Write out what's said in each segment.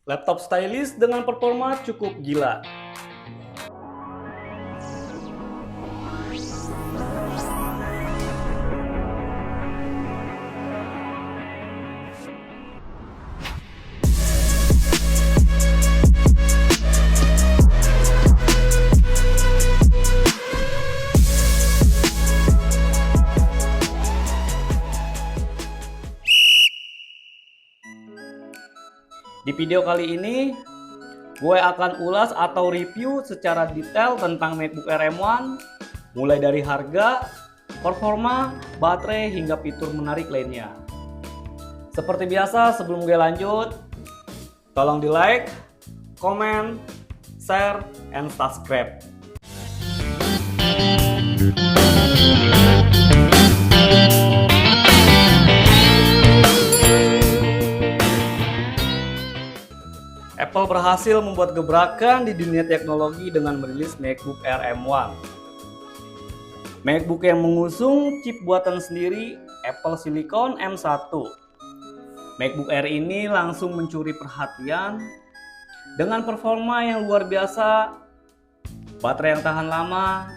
Laptop stylish dengan performa cukup gila. Di video kali ini, gue akan ulas atau review secara detail tentang MacBook Air M1, mulai dari harga, performa, baterai, hingga fitur menarik lainnya. Seperti biasa, sebelum gue lanjut, tolong di like, comment, share, and subscribe. Apple berhasil membuat gebrakan di dunia teknologi dengan merilis MacBook Air M1. MacBook yang mengusung chip buatan sendiri Apple Silicon M1. MacBook Air ini langsung mencuri perhatian dengan performa yang luar biasa, baterai yang tahan lama,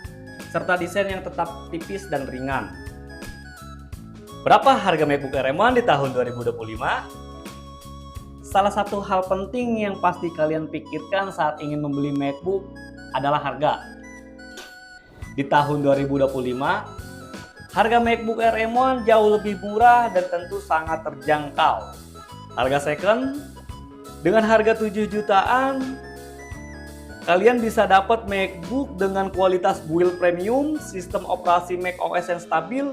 serta desain yang tetap tipis dan ringan. Berapa harga MacBook Air M1 di tahun 2025? Salah satu hal penting yang pasti kalian pikirkan saat ingin membeli MacBook adalah harga. Di tahun 2025, harga MacBook Air M1 jauh lebih murah dan tentu sangat terjangkau. Harga second, dengan harga 7 jutaan, kalian bisa dapat MacBook dengan kualitas build premium, sistem operasi macOS yang stabil,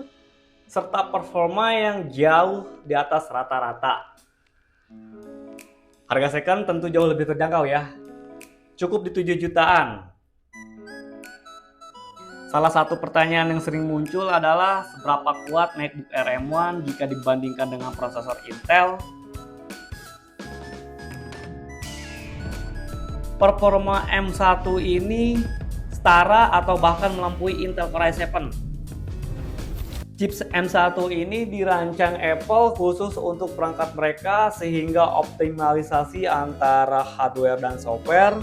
serta performa yang jauh di atas rata-rata. Harga second tentu jauh lebih terjangkau ya, cukup di 7 jutaan. Salah satu pertanyaan yang sering muncul adalah seberapa kuat MacBook Air M1 jika dibandingkan dengan prosesor Intel. Performa M1 ini setara atau bahkan melampaui Intel Core i7. Chips M1 ini dirancang Apple khusus untuk perangkat mereka sehingga optimalisasi antara hardware dan software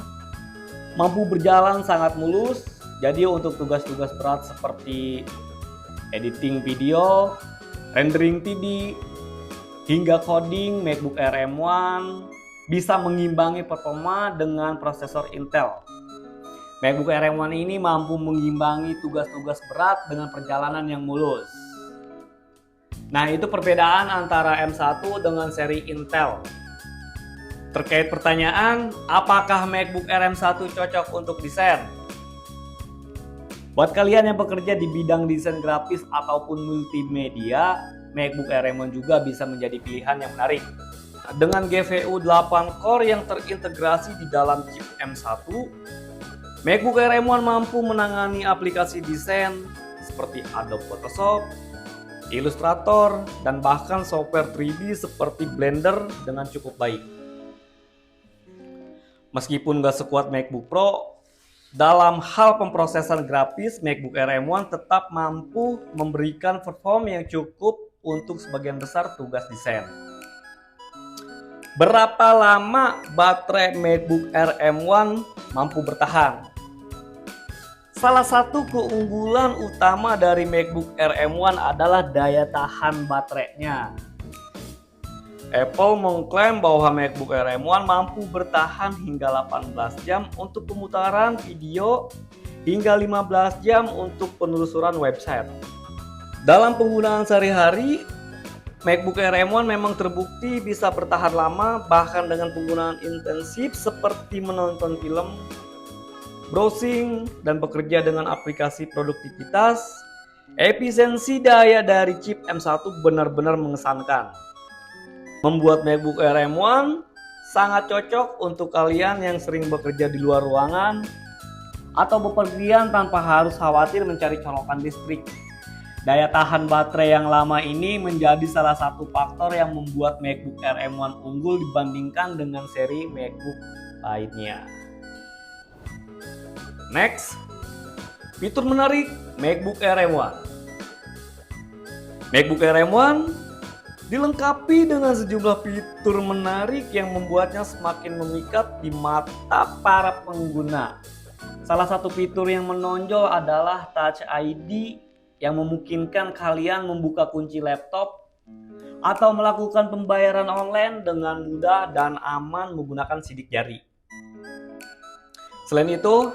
mampu berjalan sangat mulus. Jadi untuk tugas-tugas berat seperti editing video, rendering 3D, hingga coding, MacBook Air M1 bisa mengimbangi performa dengan prosesor Intel. MacBook Air M1 ini mampu mengimbangi tugas-tugas berat dengan perjalanan yang mulus. Nah, itu perbedaan antara M1 dengan seri Intel. Terkait pertanyaan, apakah MacBook Air M1 cocok untuk desain? Buat kalian yang bekerja di bidang desain grafis ataupun multimedia, MacBook Air M1 juga bisa menjadi pilihan yang menarik. Dengan GPU 8 core yang terintegrasi di dalam chip M1, MacBook Air M1 mampu menangani aplikasi desain seperti Adobe Photoshop, Illustrator, dan bahkan software 3D seperti Blender dengan cukup baik. Meskipun gak sekuat MacBook Pro, dalam hal pemrosesan grafis, MacBook Air M1 tetap mampu memberikan performa yang cukup untuk sebagian besar tugas desain. Berapa lama baterai MacBook Air M1 mampu bertahan? Salah satu keunggulan utama dari MacBook Air M1 adalah daya tahan baterainya. Apple mengklaim bahwa MacBook Air M1 mampu bertahan hingga 18 jam untuk pemutaran video hingga 15 jam untuk penelusuran website. Dalam penggunaan sehari-hari, MacBook Air M1 memang terbukti bisa bertahan lama bahkan dengan penggunaan intensif seperti menonton film, browsing, dan bekerja dengan aplikasi produktivitas. Efisiensi daya dari chip M1 benar-benar mengesankan, membuat MacBook Air M1 sangat cocok untuk kalian yang sering bekerja di luar ruangan atau bepergian tanpa harus khawatir mencari colokan listrik. Daya tahan baterai yang lama ini menjadi salah satu faktor yang membuat MacBook Air M1 unggul dibandingkan dengan seri MacBook lainnya. Next, fitur menarik MacBook Air M1. MacBook Air M1 Dilengkapi dengan sejumlah fitur menarik yang membuatnya semakin memikat di mata para pengguna. Salah satu fitur yang menonjol adalah Touch ID yang memungkinkan kalian membuka kunci laptop atau melakukan pembayaran online dengan mudah dan aman menggunakan sidik jari. Selain itu,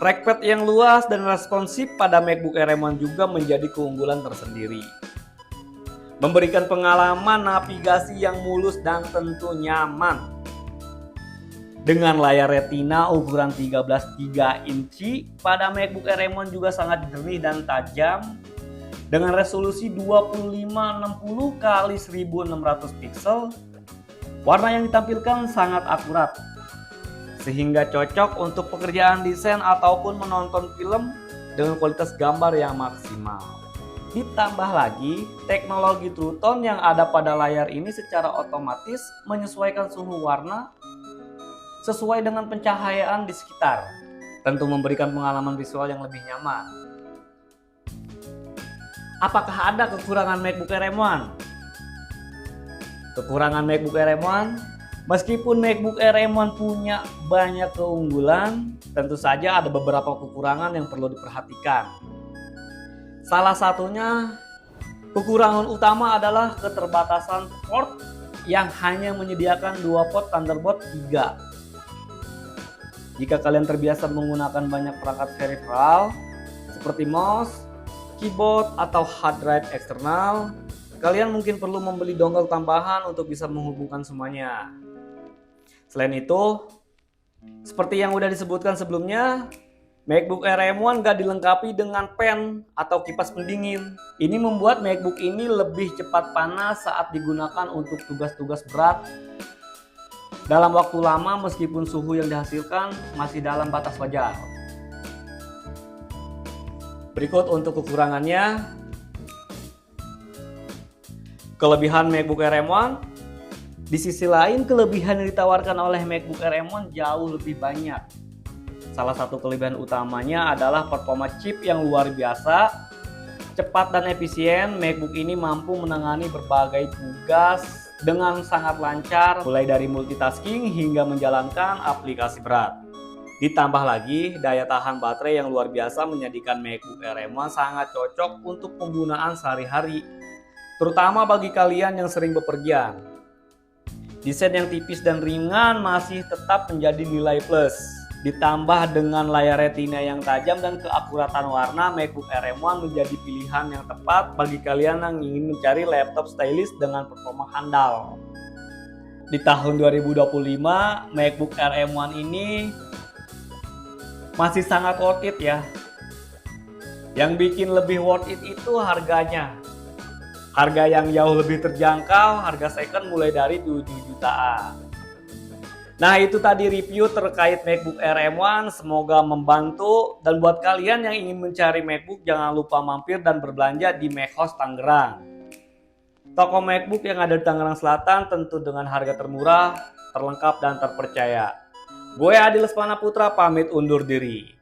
trackpad yang luas dan responsif pada MacBook Air M1 juga menjadi keunggulan tersendiri. Memberikan pengalaman navigasi yang mulus dan tentu nyaman. Dengan layar Retina ukuran 13,3 inci pada MacBook Air M1 juga sangat jernih dan tajam dengan resolusi 2560 x 1600 pixel. Warna yang ditampilkan sangat akurat sehingga cocok untuk pekerjaan desain ataupun menonton film dengan kualitas gambar yang maksimal. Ditambah lagi, teknologi True Tone yang ada pada layar ini secara otomatis menyesuaikan suhu warna sesuai dengan pencahayaan di sekitar, tentu memberikan pengalaman visual yang lebih nyaman. Apakah ada kekurangan MacBook Air M1? Kekurangan MacBook Air M1, meskipun MacBook Air M1 punya banyak keunggulan, tentu saja ada beberapa kekurangan yang perlu diperhatikan. Salah satunya, kekurangan utama adalah keterbatasan port yang hanya menyediakan 2 port Thunderbolt 3. Jika kalian terbiasa menggunakan banyak perangkat peripheral seperti mouse, keyboard, atau hard drive eksternal, kalian mungkin perlu membeli dongle tambahan untuk bisa menghubungkan semuanya. Selain itu, seperti yang udah disebutkan sebelumnya, MacBook Air M1 gak dilengkapi dengan fan atau kipas pendingin. Ini membuat MacBook ini lebih cepat panas saat digunakan untuk tugas-tugas berat dalam waktu lama meskipun suhu yang dihasilkan masih dalam batas wajar. Berikut untuk kekurangannya. Kelebihan MacBook Air M1. Di sisi lain, kelebihan yang ditawarkan oleh MacBook Air M1 jauh lebih banyak. Salah satu kelebihan utamanya adalah performa chip yang luar biasa. Cepat dan efisien, MacBook ini mampu menangani berbagai tugas dengan sangat lancar, mulai dari multitasking hingga menjalankan aplikasi berat. Ditambah lagi, daya tahan baterai yang luar biasa menjadikan MacBook Air M1 sangat cocok untuk penggunaan sehari-hari, terutama bagi kalian yang sering bepergian. Desain yang tipis dan ringan masih tetap menjadi nilai plus. Ditambah dengan layar Retina yang tajam dan keakuratan warna, MacBook Air M1 menjadi pilihan yang tepat bagi kalian yang ingin mencari laptop stylish dengan performa handal. Di tahun 2025, MacBook Air M1 ini masih sangat worth it ya. Yang bikin lebih worth it itu harganya. Harga yang jauh lebih terjangkau, harga second mulai dari 7 jutaan. Nah, itu tadi review terkait MacBook Air M1, semoga membantu. Dan buat kalian yang ingin mencari MacBook, jangan lupa mampir dan berbelanja di MacHouse Tangerang. Toko MacBook yang ada di Tangerang Selatan tentu dengan harga termurah, terlengkap, dan terpercaya. Gue Adi Lesmana Putra pamit undur diri.